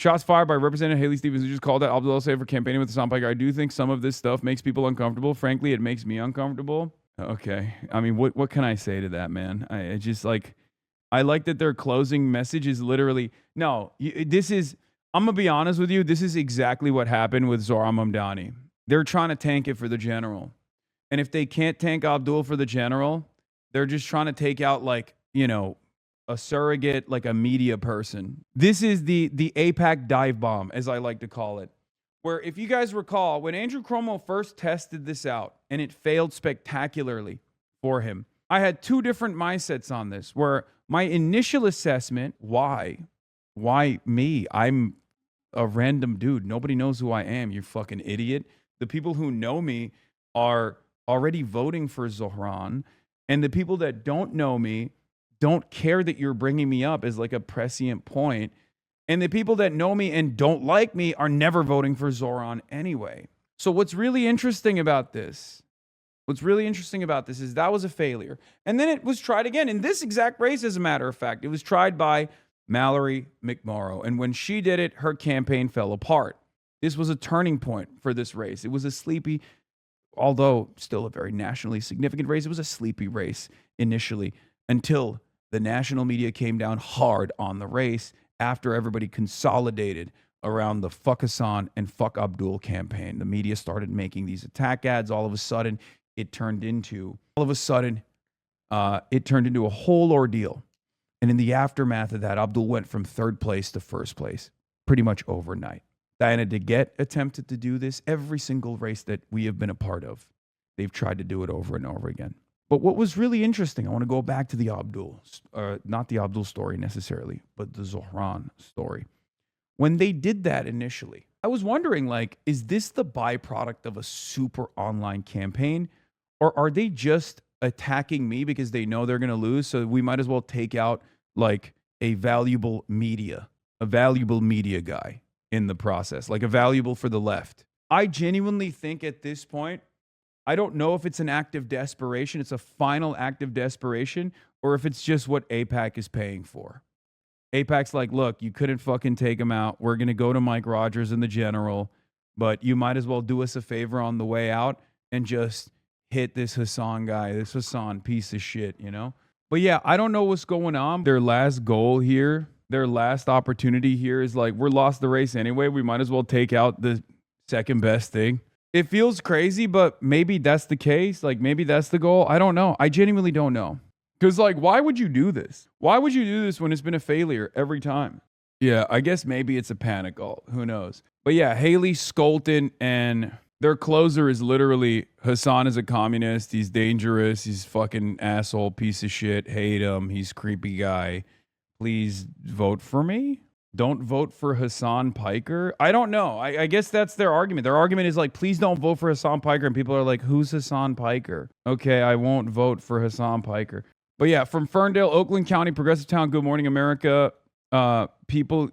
Shots fired by Representative Haley Stevens, who just called out Abdul El-Sayed for campaigning with Hasan Piker. I do think some of this stuff makes people uncomfortable. Frankly, it makes me uncomfortable. Okay. I mean, what can I say to that, man? I just like, I like that their closing message is literally, no, this is, I'm going to be honest with you. This is exactly what happened with Zohran Mamdani. They're trying to tank it for the general. And if they can't tank Abdul for the general, they're just trying to take out like, you know, a surrogate, like a media person. This is the AIPAC dive bomb, as I like to call it. Where if you guys recall, when Andrew Cuomo first tested this out and it failed spectacularly for him, I had two different mindsets on this, where my initial assessment, why me? I'm a random dude. Nobody knows who I am, you fucking idiot. The people who know me are already voting for Zohran, and the people that don't know me don't care that you're bringing me up as like a prescient point. And the people that know me and don't like me are never voting for Zohran anyway. So what's really interesting about this is that was a failure. And then it was tried again in this exact race, as a matter of fact. It was tried by Mallory McMorrow. And when she did it, her campaign fell apart. This was a turning point for this race. It was a sleepy, although still a very nationally significant race, it was a sleepy race initially until the national media came down hard on the race after everybody consolidated around the fuck Hasan and fuck Abdul campaign. The media started making these attack ads. All of a sudden, it turned into a whole ordeal. And in the aftermath of that, Abdul went from third place to first place pretty much overnight. Diana DeGette attempted to do this every single race that we have been a part of. They've tried to do it over and over again. But what was really interesting, I want to go back to the Abdul, not the Abdul story necessarily, but the Zohran story. When they did that initially, I was wondering, like, is this the byproduct of a super online campaign? Or are they just attacking me because they know they're going to lose? So we might as well take out like a valuable media guy in the process, like a valuable for the left. I genuinely think at this point, I don't know if it's an act of desperation, it's a final act of desperation, or if it's just what AIPAC is paying for. AIPAC's like, look, you couldn't fucking take him out. We're going to go to Mike Rogers and the general, but you might as well do us a favor on the way out and just hit this Hasan guy, this Hasan piece of shit, you know? But yeah, I don't know what's going on. Their last goal here, their last opportunity here is like, we're lost the race anyway. We might as well take out the second best thing. It feels crazy, but maybe that's the case. Like, maybe that's the goal. I don't know. I genuinely don't know. Because, like, why would you do this? Why would you do this when it's been a failure every time? Yeah, I guess maybe it's a panic alt. Who knows? But yeah, Haley, Skolton, and their closer is literally, Hasan is a communist. He's dangerous. He's fucking asshole, piece of shit. Hate him. He's creepy guy. Please vote for me. Don't vote for Hasan Piker. I don't know. I guess that's their argument. Their argument is like, please don't vote for Hasan Piker. And people are like, who's Hasan Piker? Okay, I won't vote for Hasan Piker. But yeah, from Ferndale, Oakland County, Progressive Town, Good Morning America. People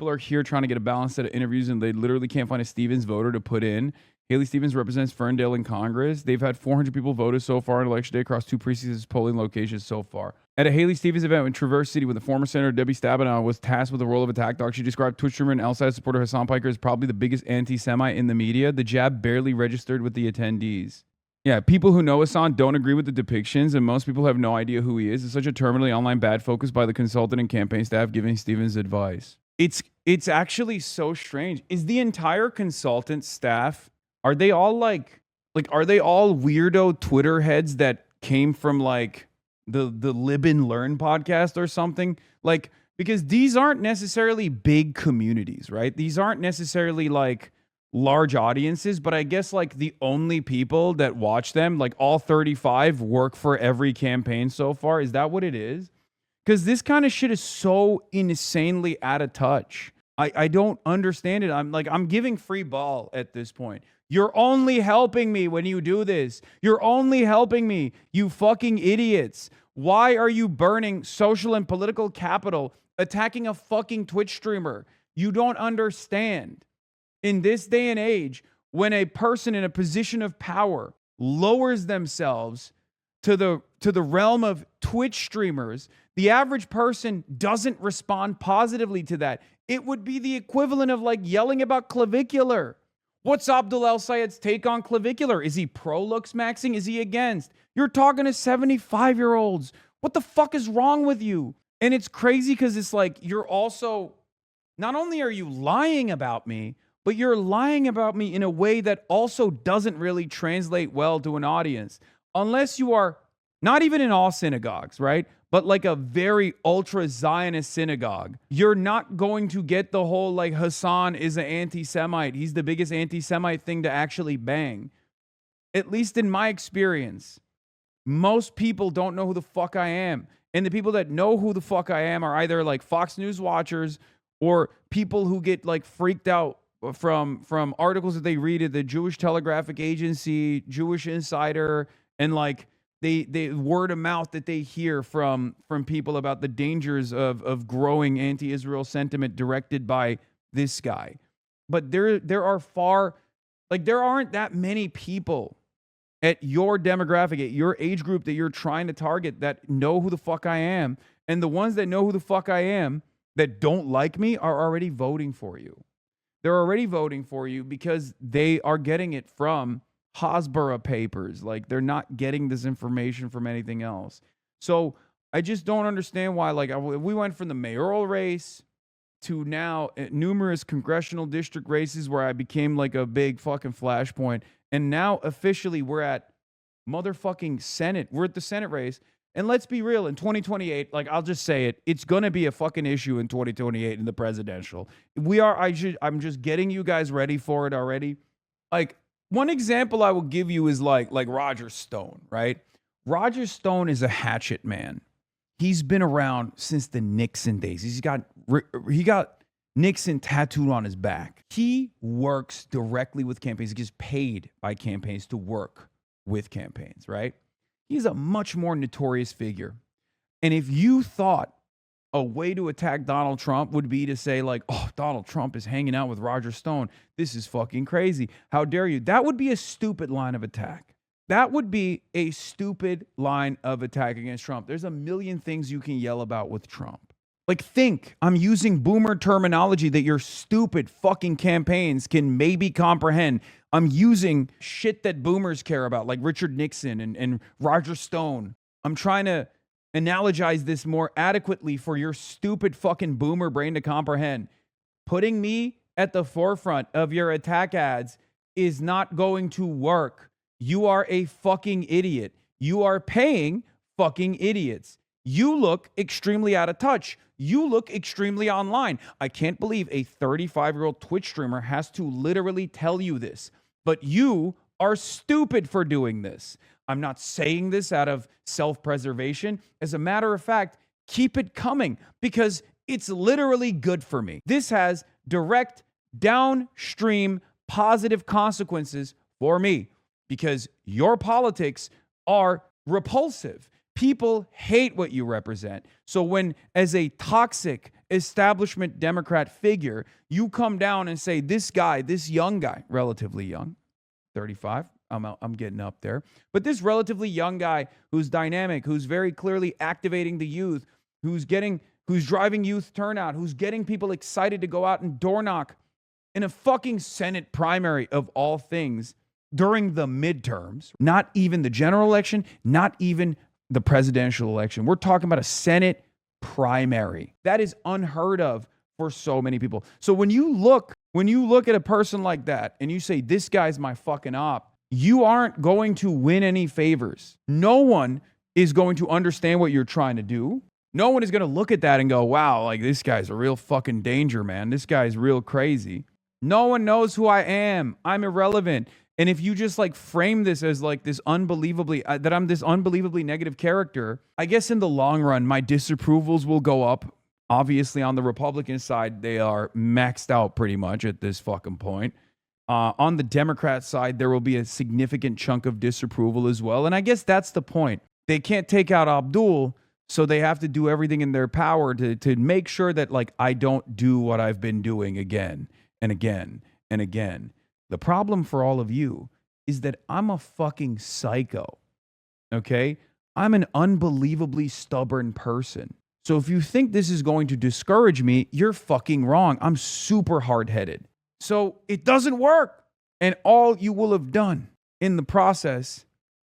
are here trying to get a balanced set of interviews, and they literally can't find a Stevens voter to put in. Haley Stevens represents Ferndale in Congress. They've had 400 people voted so far on election day across 2 precincts polling locations so far. At a Haley Stevens event in Traverse City, when the former Senator Debbie Stabenow was tasked with the role of attack dog, she described Twitch streamer and El-Sayed supporter Hasan Piker as probably the biggest anti-Semite in the media. The jab barely registered with the attendees. Yeah, people who know Hasan don't agree with the depictions, and most people have no idea who he is. It's such a terminally online bad focus by the consultant and campaign staff giving Stevens advice. It's actually so strange. Is the entire consultant staff, are they all like are they all weirdo Twitter heads that came from like the Lib and Learn podcast or something? Like, because these aren't necessarily big communities, right? These aren't necessarily like large audiences, but I guess like the only people that watch them, like all 35 work for every campaign so far. Is that what it is? Because this kind of shit is so insanely out of touch. I don't understand it. I'm giving free ball at this point. You're only helping me when you do this. You're only helping me, you fucking idiots. Why are you burning social and political capital attacking a fucking Twitch streamer? You don't understand. In this day and age, when a person in a position of power lowers themselves to the realm of Twitch streamers, the average person doesn't respond positively to that. It would be the equivalent of like yelling about clavicular. What's Abdul El Sayed's take on clavicular? Is he pro looks maxing? Is he against? You're talking to 75-year-olds. What the fuck is wrong with you? And it's crazy because it's like you're also, not only are you lying about me, but you're lying about me in a way that also doesn't really translate well to an audience. Unless you are not even in all synagogues, right? But like a very ultra Zionist synagogue, you're not going to get the whole like Hassan is an anti-Semite. He's the biggest anti-Semite thing to actually bang. At least in my experience, most people don't know who the fuck I am. And the people that know who the fuck I am are either like Fox News watchers or people who get like freaked out from articles that they read at the Jewish Telegraphic Agency, Jewish Insider, and like they word of mouth that they hear from people about the dangers of growing anti-Israel sentiment directed by this guy. But there aren't that many people at your demographic, at your age group that you're trying to target that know who the fuck I am. And the ones that know who the fuck I am that don't like me are already voting for you. They're already voting for you because they are getting it from Hasbara papers. Like, they're not getting this information from anything else. So I just don't understand why, like, we went from the mayoral race to now numerous congressional district races where I became like a big fucking flashpoint. And now officially we're at motherfucking Senate. We're at the Senate race. And let's be real, in 2028, like, I'll just say it, it's going to be a fucking issue in 2028 in the presidential. I'm just getting you guys ready for it already. Like, one example I will give you is like Roger Stone, right? Roger Stone is a hatchet man. He's been around since the Nixon days. He got Nixon tattooed on his back. He works directly with campaigns. He gets paid by campaigns to work with campaigns, right? He's a much more notorious figure. And if you thought a way to attack Donald Trump would be to say like, oh, Donald Trump is hanging out with Roger Stone, this is fucking crazy. How dare you? That would be a stupid line of attack. That would be a stupid line of attack against Trump. There's a million things you can yell about with Trump. Like, think, I'm using boomer terminology that your stupid fucking campaigns can maybe comprehend. I'm using shit that boomers care about, like Richard Nixon and Roger Stone. I'm trying to analogize this more adequately for your stupid fucking boomer brain to comprehend. Putting me at the forefront of your attack ads is not going to work. You are a fucking idiot. You are paying fucking idiots. You look extremely out of touch. You look extremely online. I can't believe a 35-year-old Twitch streamer has to literally tell you this, but you are stupid for doing this. I'm not saying this out of self-preservation. As a matter of fact, keep it coming because it's literally good for me. This has direct downstream positive consequences for me because your politics are repulsive. People hate what you represent. So when, as a toxic establishment Democrat figure, you come down and say, this guy, this young guy, relatively young, 35, I'm getting up there, but this relatively young guy who's dynamic, who's very clearly activating the youth, who's driving youth turnout, who's getting people excited to go out and door knock in a fucking Senate primary of all things during the midterms, not even the general election, not even the presidential election. We're talking about a Senate primary. That is unheard of for so many people. So when you look at a person like that and you say, this guy's my fucking op, you aren't going to win any favors. No one is going to understand what you're trying to do. No one is going to look at that and go, wow, like, this guy's a real fucking danger, man. This guy's real crazy. No one knows who I am. I'm irrelevant. And if you just like frame this as like this unbelievably, that I'm this unbelievably negative character, I guess in the long run, my disapprovals will go up. Obviously, on the Republican side, they are maxed out pretty much at this fucking point. On the Democrat side, there will be a significant chunk of disapproval as well. And I guess that's the point. They can't take out Abdul, so they have to do everything in their power to make sure that, like, I don't do what I've been doing again and again and again. The problem for all of you is that I'm a fucking psycho, okay? I'm an unbelievably stubborn person. So if you think this is going to discourage me, you're fucking wrong. I'm super hard-headed. So it doesn't work. And all you will have done in the process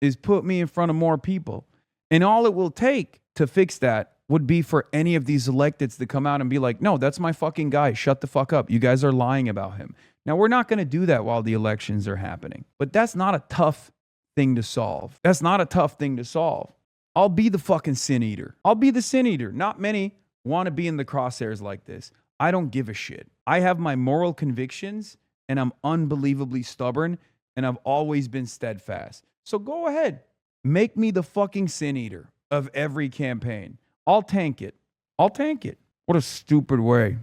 is put me in front of more people. And all it will take to fix that would be for any of these electeds to come out and be like, no, that's my fucking guy. Shut the fuck up. You guys are lying about him. Now, we're not going to do that while the elections are happening. But that's not a tough thing to solve. That's not a tough thing to solve. I'll be the fucking sin eater. I'll be the sin eater. Not many want to be in the crosshairs like this. I don't give a shit. I have my moral convictions and I'm unbelievably stubborn and I've always been steadfast. So go ahead. Make me the fucking sin eater of every campaign. I'll tank it. I'll tank it. What a stupid way.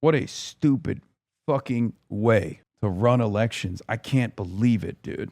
What a stupid fucking way to run elections. I can't believe it, dude.